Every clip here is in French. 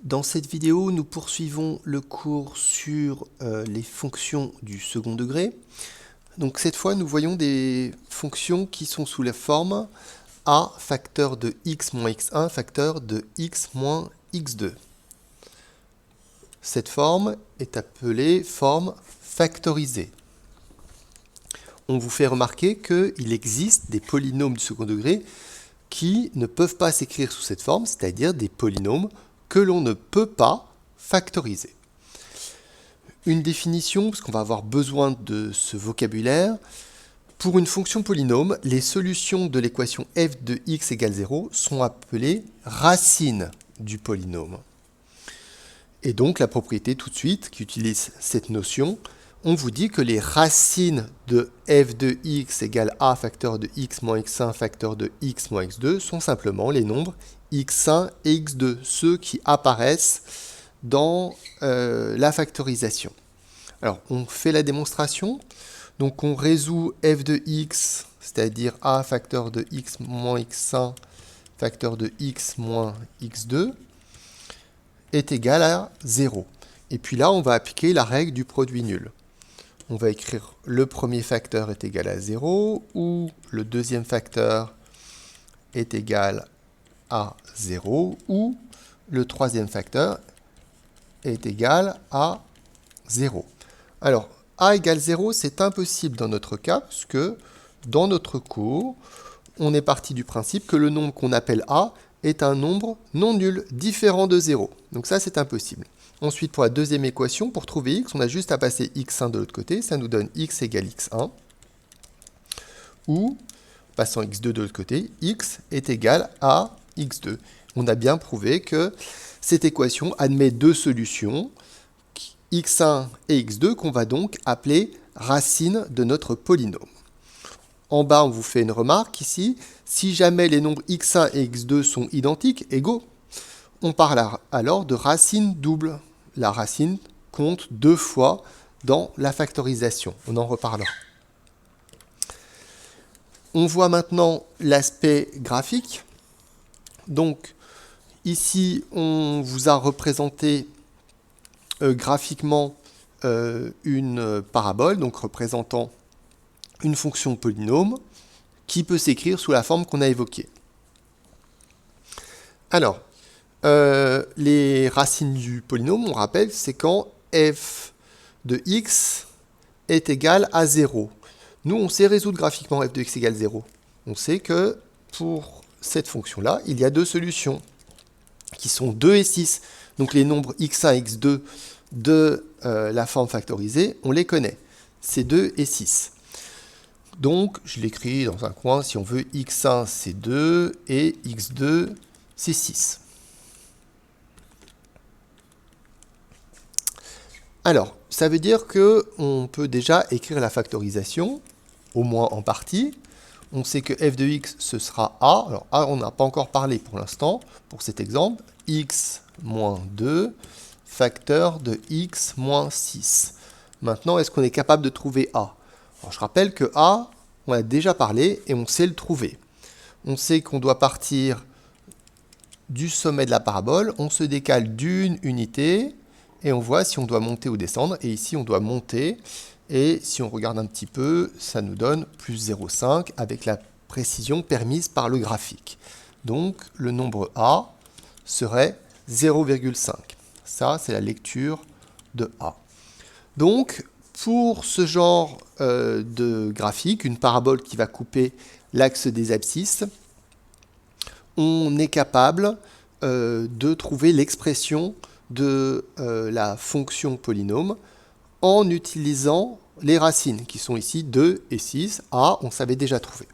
Dans cette vidéo, nous poursuivons le cours sur les fonctions du second degré. Donc cette fois, nous voyons des fonctions qui sont sous la forme a facteur de x moins x1 facteur de x moins x2. Cette forme est appelée forme factorisée. On vous fait remarquer qu'il existe des polynômes du second degré qui ne peuvent pas s'écrire sous cette forme, c'est-à-dire des polynômes que l'on ne peut pas factoriser. Une définition, parce qu'on va avoir besoin de ce vocabulaire. Pour une fonction polynôme, les solutions de l'équation f de x égale 0 sont appelées racines du polynôme. Et donc la propriété tout de suite qui utilise cette notion, on vous dit que les racines de f de x égale a facteur de x moins x1 facteur de x moins x2 sont simplement les nombres x1 et x2, ceux qui apparaissent dans la factorisation. Alors, on fait la démonstration. Donc, on résout f de x, c'est-à-dire a facteur de x moins x1 facteur de x moins x2, est égal à 0. Et puis là, on va appliquer la règle du produit nul. On va écrire le premier facteur est égal à 0, ou le deuxième facteur est égal à 0, ou le troisième facteur est égal à 0. Alors, a égale 0, c'est impossible dans notre cas, puisque dans notre cours, on est parti du principe que le nombre qu'on appelle a est un nombre non nul, différent de 0. Donc ça, c'est impossible. Ensuite, pour la deuxième équation, pour trouver x, on a juste à passer x1 de l'autre côté, ça nous donne x égale x1, ou, passant x2 de l'autre côté, x est égal à x2. On a bien prouvé que cette équation admet deux solutions, x1 et x2, qu'on va donc appeler racines de notre polynôme. En bas, on vous fait une remarque ici. Si jamais les nombres x1 et x2 sont identiques, égaux, on parle alors de racine double. La racine compte deux fois dans la factorisation. On en reparlera. On voit maintenant l'aspect graphique. Donc, ici, on vous a représenté graphiquement une parabole, donc représentant une fonction polynôme qui peut s'écrire sous la forme qu'on a évoquée. Alors, les racines du polynôme, on rappelle, c'est quand f de x est égal à 0. Nous, on sait résoudre graphiquement f de x égale 0. On sait que pour cette fonction-là, il y a deux solutions qui sont 2 et 6. Donc les nombres x1 et x2 de la forme factorisée, on les connaît. C'est 2 et 6. Donc, je l'écris dans un coin, si on veut, x1 c'est 2 et x2 c'est 6. Alors, ça veut dire qu'on peut déjà écrire la factorisation, au moins en partie. On sait que f de x, ce sera a. Alors, a, on n'a pas encore parlé pour l'instant, pour cet exemple. X moins 2, facteur de x moins 6. Maintenant, est-ce qu'on est capable de trouver a? Alors, je rappelle que a, on a déjà parlé et on sait le trouver. On sait qu'on doit partir du sommet de la parabole, on se décale d'une unité, et on voit si on doit monter ou descendre. Et ici, on doit monter. Et si on regarde un petit peu, ça nous donne plus 0,5 avec la précision permise par le graphique. Donc, le nombre A serait 0,5. Ça, c'est la lecture de A. Donc, pour ce genre de graphique, une parabole qui va couper l'axe des abscisses, on est capable de trouver l'expression de la fonction polynôme en utilisant les racines qui sont ici 2 et 6. A, on savait déjà trouver.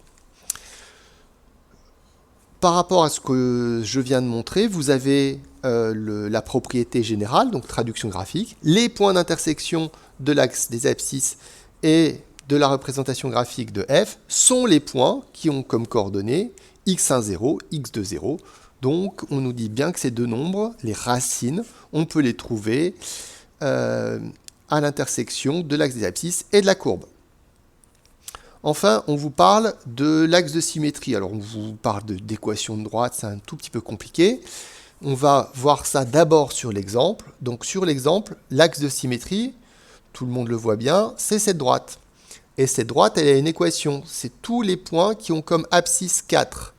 Par rapport à ce que je viens de montrer, vous avez la propriété générale, donc traduction graphique, les points d'intersection de l'axe des abscisses et de la représentation graphique de f sont les points qui ont comme coordonnées x1, 0, x2, 0. Donc, on nous dit bien que ces deux nombres, les racines, on peut les trouver à l'intersection de l'axe des abscisses et de la courbe. Enfin, on vous parle de l'axe de symétrie. Alors, on vous parle d'équation de droite, c'est un tout petit peu compliqué. On va voir ça d'abord sur l'exemple. Donc sur l'exemple, l'axe de symétrie, tout le monde le voit bien, c'est cette droite. Et cette droite, elle a une équation. C'est tous les points qui ont comme abscisse 4.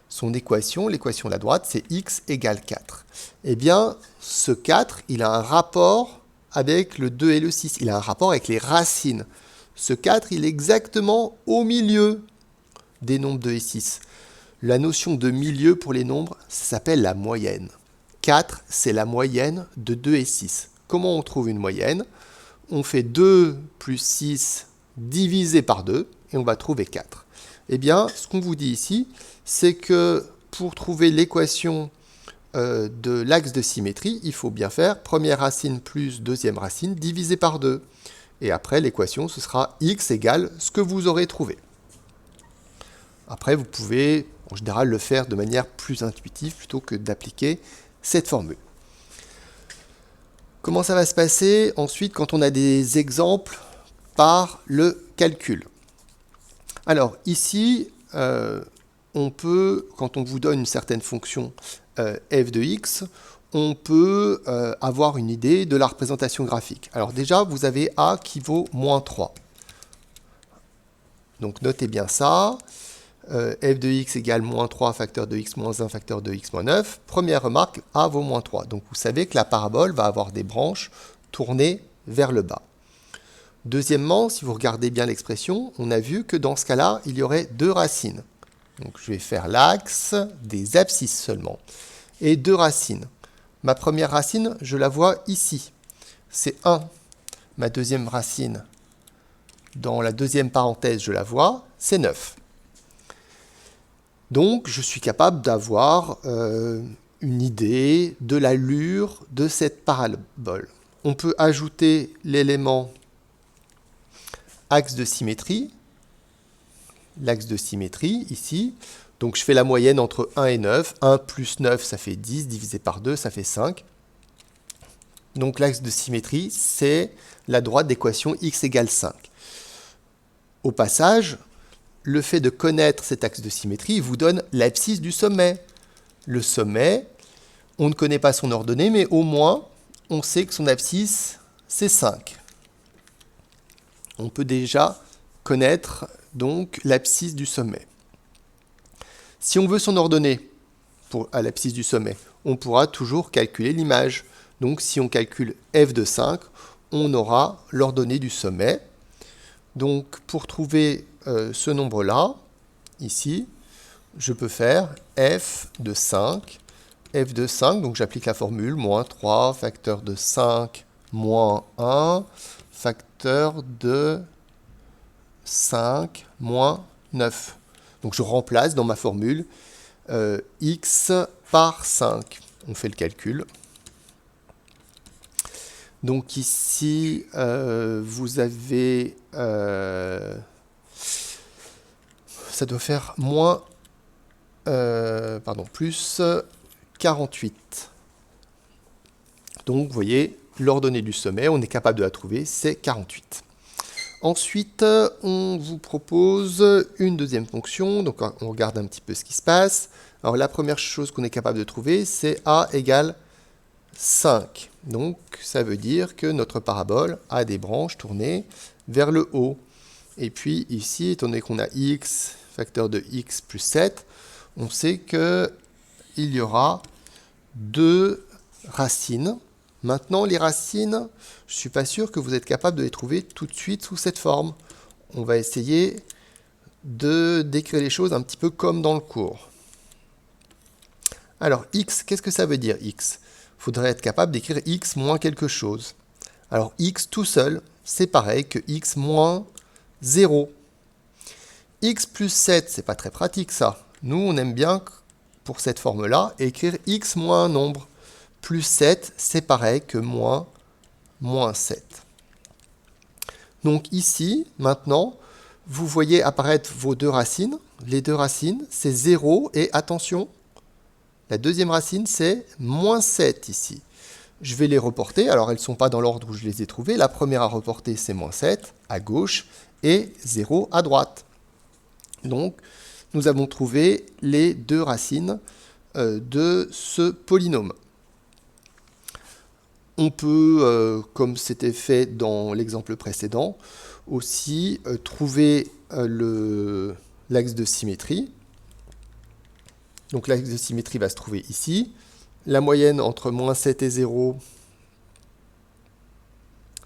Son équation, l'équation de la droite, c'est x égale 4. Eh bien, ce 4, il a un rapport avec le 2 et le 6. Il a un rapport avec les racines. Ce 4, il est exactement au milieu des nombres 2 et 6. La notion de milieu pour les nombres, ça s'appelle la moyenne. 4, c'est la moyenne de 2 et 6. Comment on trouve une moyenne? On fait 2 plus 6 divisé par 2 et on va trouver 4. Eh bien, ce qu'on vous dit ici, c'est que pour trouver l'équation de l'axe de symétrie, il faut bien faire première racine plus deuxième racine divisé par 2. Et après, l'équation, ce sera x égale ce que vous aurez trouvé. Après, vous pouvez, en général, le faire de manière plus intuitive plutôt que d'appliquer cette formule. Comment ça va se passer ensuite quand on a des exemples par le calcul? Alors ici, on peut, quand on vous donne une certaine fonction f de x, on peut avoir une idée de la représentation graphique. Alors déjà, vous avez a qui vaut moins 3. Donc notez bien ça. F de x égale moins 3 facteur de x moins 1 facteur de x moins 9. Première remarque, a vaut moins 3. Donc vous savez que la parabole va avoir des branches tournées vers le bas. Deuxièmement, si vous regardez bien l'expression, on a vu que dans ce cas-là, il y aurait deux racines. Donc je vais faire l'axe des abscisses seulement. Et deux racines. Ma première racine, je la vois ici. C'est 1. Ma deuxième racine, dans la deuxième parenthèse, je la vois, c'est 9. Donc, je suis capable d'avoir une idée de l'allure de cette parabole. On peut ajouter l'élément axe de symétrie, l'axe de symétrie ici. Donc, je fais la moyenne entre 1 et 9. 1 plus 9, ça fait 10, divisé par 2, ça fait 5. Donc, l'axe de symétrie, c'est la droite d'équation x égale 5. Au passage, le fait de connaître cet axe de symétrie vous donne l'abscisse du sommet. Le sommet, on ne connaît pas son ordonnée, mais au moins, on sait que son abscisse, c'est 5. On peut déjà connaître donc l'abscisse du sommet. Si on veut son ordonnée à l'abscisse du sommet, on pourra toujours calculer l'image. Donc si on calcule f de 5, on aura l'ordonnée du sommet. Donc pour trouver ce nombre-là, ici, je peux faire f de 5. F de 5, donc j'applique la formule, moins 3, facteur de 5, moins 1, facteur de 5, moins 9. Donc je remplace dans ma formule x par 5. On fait le calcul. Donc ici, vous avez... ça doit faire moins... plus 48. Donc, vous voyez, l'ordonnée du sommet, on est capable de la trouver, c'est 48. Ensuite, on vous propose une deuxième fonction. Donc, on regarde un petit peu ce qui se passe. Alors, la première chose qu'on est capable de trouver, c'est a égale 5. Donc, ça veut dire que notre parabole a des branches tournées vers le haut. Et puis, ici, étant donné qu'on a x, facteur de x plus 7, on sait qu'il y aura deux racines. Maintenant, les racines, je ne suis pas sûr que vous êtes capable de les trouver tout de suite sous cette forme. On va essayer de décrire les choses un petit peu comme dans le cours. Alors, x, qu'est-ce que ça veut dire, x? Il faudrait être capable d'écrire x moins quelque chose. Alors, x tout seul, c'est pareil que x moins 0. X plus 7, c'est pas très pratique ça. Nous, on aime bien, pour cette forme-là, écrire x moins un nombre. Plus 7, c'est pareil que moins 7. Donc ici, maintenant, vous voyez apparaître vos deux racines. Les deux racines, c'est 0 et, attention, la deuxième racine, c'est moins 7 ici. Je vais les reporter. Alors, elles ne sont pas dans l'ordre où je les ai trouvées. La première à reporter, c'est moins 7 à gauche et 0 à droite. Donc, nous avons trouvé les deux racines de ce polynôme. On peut, comme c'était fait dans l'exemple précédent, aussi trouver l'axe de symétrie. Donc l'axe de symétrie va se trouver ici. La moyenne entre moins 7 et 0,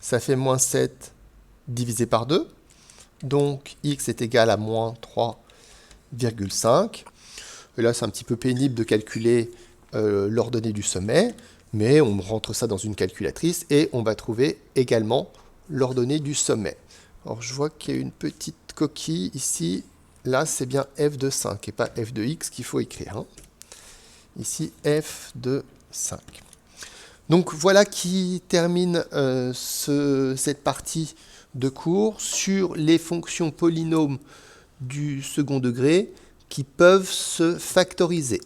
ça fait moins 7 divisé par 2. Donc x est égal à moins 3,5. Et là, c'est un petit peu pénible de calculer l'ordonnée du sommet, mais on rentre ça dans une calculatrice et on va trouver également l'ordonnée du sommet. Alors, je vois qu'il y a une petite coquille ici. Là, c'est bien f de 5 et pas f de x qu'il faut écrire. Hein. Ici, f de 5. Donc, voilà qui termine cette partie de cours sur les fonctions polynômes du second degré qui peuvent se factoriser.